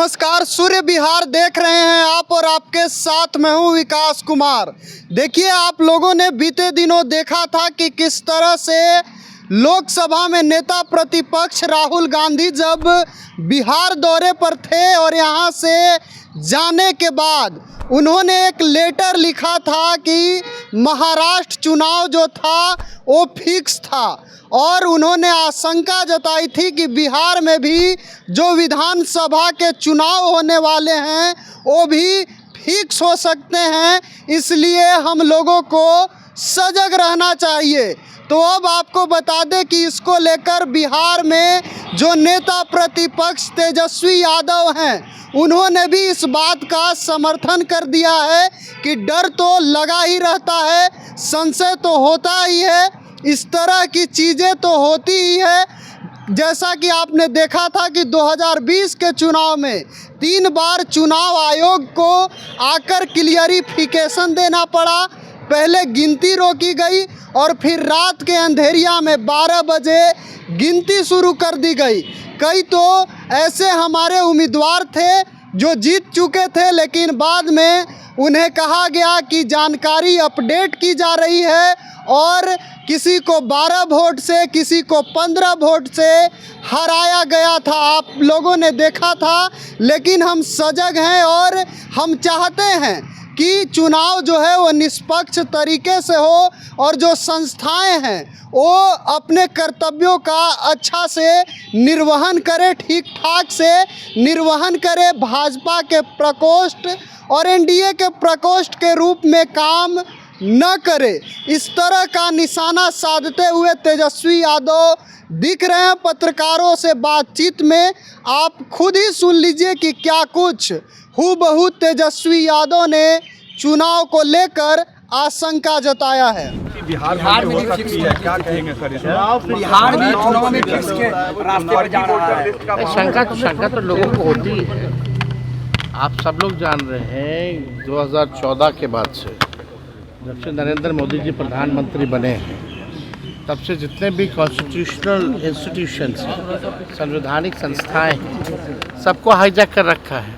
नमस्कार, सूर्य बिहार देख रहे हैं आप और आपके साथ मैं हूं विकास कुमार। देखिए, आप लोगों ने बीते दिनों देखा था कि किस तरह से लोकसभा में नेता प्रतिपक्ष राहुल गांधी जब बिहार दौरे पर थे और यहां से जाने के बाद उन्होंने एक लेटर लिखा था कि महाराष्ट्र चुनाव जो था वो फिक्स था और उन्होंने आशंका जताई थी कि बिहार में भी जो विधानसभा के चुनाव होने वाले हैं वो भी फिक्स हो सकते हैं, इसलिए हम लोगों को सजग रहना चाहिए। तो अब आपको बता दें कि इसको लेकर बिहार में जो नेता प्रतिपक्ष तेजस्वी यादव हैं उन्होंने भी इस बात का समर्थन कर दिया है कि डर तो लगा ही रहता है, संशय तो होता ही है, इस तरह की चीज़ें तो होती ही है। जैसा कि आपने देखा था कि 2020 के चुनाव में 3 बार चुनाव आयोग को आकर क्लियरिफिकेशन देना पड़ा। पहले गिनती रोकी गई और फिर रात के अंधेरिया में 12 बजे गिनती शुरू कर दी गई। कई तो ऐसे हमारे उम्मीदवार थे जो जीत चुके थे, लेकिन बाद में उन्हें कहा गया कि जानकारी अपडेट की जा रही है और किसी को 12 वोट से, किसी को 15 वोट से हराया गया था। आप लोगों ने देखा था, लेकिन हम सजग हैं और हम चाहते हैं कि चुनाव जो है वो निष्पक्ष तरीके से हो और जो संस्थाएं हैं वो अपने कर्तव्यों का अच्छा से निर्वहन करे, ठीक ठाक से निर्वहन करे, भाजपा के प्रकोष्ठ और एनडीए के प्रकोष्ठ के रूप में काम न करे। इस तरह का निशाना साधते हुए तेजस्वी यादव दिख रहे हैं पत्रकारों से बातचीत में। आप खुद ही सुन लीजिए कि क्या कुछ हूबहू तेजस्वी यादव ने चुनाव को लेकर आशंका जताया है। बिहार में फिक्स है, क्या कहेंगे सर? बिहार में चुनाव में फिक्स के रास्ते पर जा रहा है। शंका तो लोगों को होती है। आप सब लोग जान रहे हैं 2014 के बाद से जब से नरेंद्र मोदी जी प्रधानमंत्री बने हैं तब से जितने भी कॉन्स्टिट्यूशनल इंस्टीट्यूशंस हैं, संवैधानिक संस्थाएं हैं, सबको हाईजैक कर रखा है।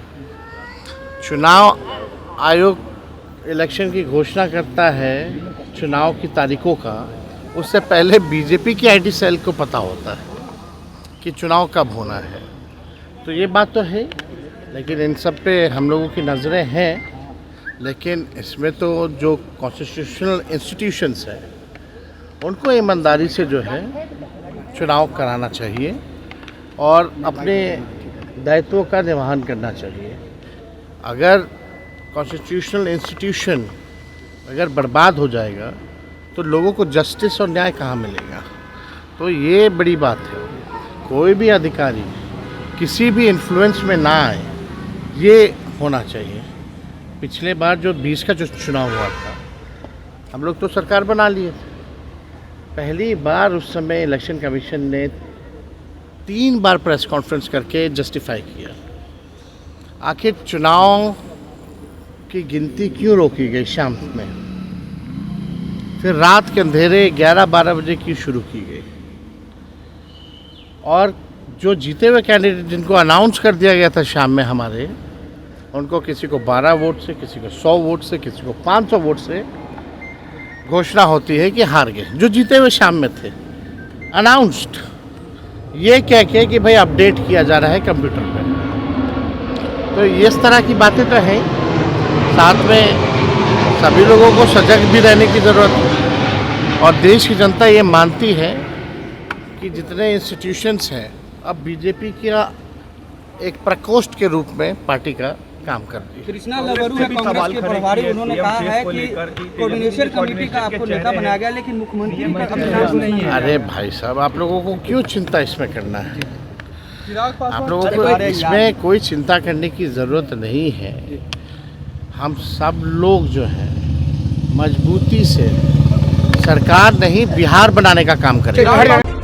चुनाव आयोग इलेक्शन की घोषणा करता है चुनाव की तारीखों का, उससे पहले बीजेपी की आईटी सेल को पता होता है कि चुनाव कब होना है। तो ये बात तो है, लेकिन इन सब पे हम लोगों की नज़रें हैं। लेकिन इसमें तो जो कॉन्स्टिट्यूशनल इंस्टीट्यूशंस हैं उनको ईमानदारी से जो है चुनाव कराना चाहिए और अपने दायित्वों का निर्वहन करना चाहिए। अगर कॉन्स्टिट्यूशनल इंस्टीट्यूशन अगर बर्बाद हो जाएगा तो लोगों को जस्टिस और न्याय कहाँ मिलेगा? तो ये बड़ी बात है। कोई भी अधिकारी किसी भी इन्फ्लुएंस में ना आए, ये होना चाहिए। पिछले बार जो 20 का जो चुनाव हुआ था, हम लोग तो सरकार बना लिए थे। पहली बार उस समय इलेक्शन कमीशन ने 3 बार प्रेस कॉन्फ्रेंस करके जस्टिफाई किया आखिर चुनाव की गिनती क्यों रोकी गई शाम में, फिर रात के अंधेरे 11-12 बजे की शुरू की गई और जो जीते हुए कैंडिडेट जिनको अनाउंस कर दिया गया था शाम में हमारे, उनको किसी को 12 वोट से, किसी को 100 वोट से, किसी को 500 वोट से घोषणा होती है कि हार गए जो जीते हुए शाम में थे। अनाउंस्ड ये कह के कि भाई अपडेट किया जा रहा है कंप्यूटर पे। तो इस तरह की बातें तो हैं। साथ में सभी लोगों को सजग भी रहने की ज़रूरत है और देश की जनता ये मानती है कि जितने इंस्टीट्यूशंस हैं अब बीजेपी का एक प्रकोष्ठ के रूप में पार्टी का काम कर रही है। कृष्णा लबरू है कांग्रेस के प्रभारी, उन्होंने कहा है कि कोऑर्डिनेशन कमेटी का आपको नेता बनाया गया, लेकिन मुख्यमंत्री का अभिलाष नहीं है। अरे भाई साहब, आप लोगों को क्यों चिंता इसमें करना है? आप लोगों को इसमें कोई चिंता करने की ज़रूरत नहीं है। हम सब लोग जो हैं मजबूती से सरकार नहीं बिहार बनाने का काम करेंगे।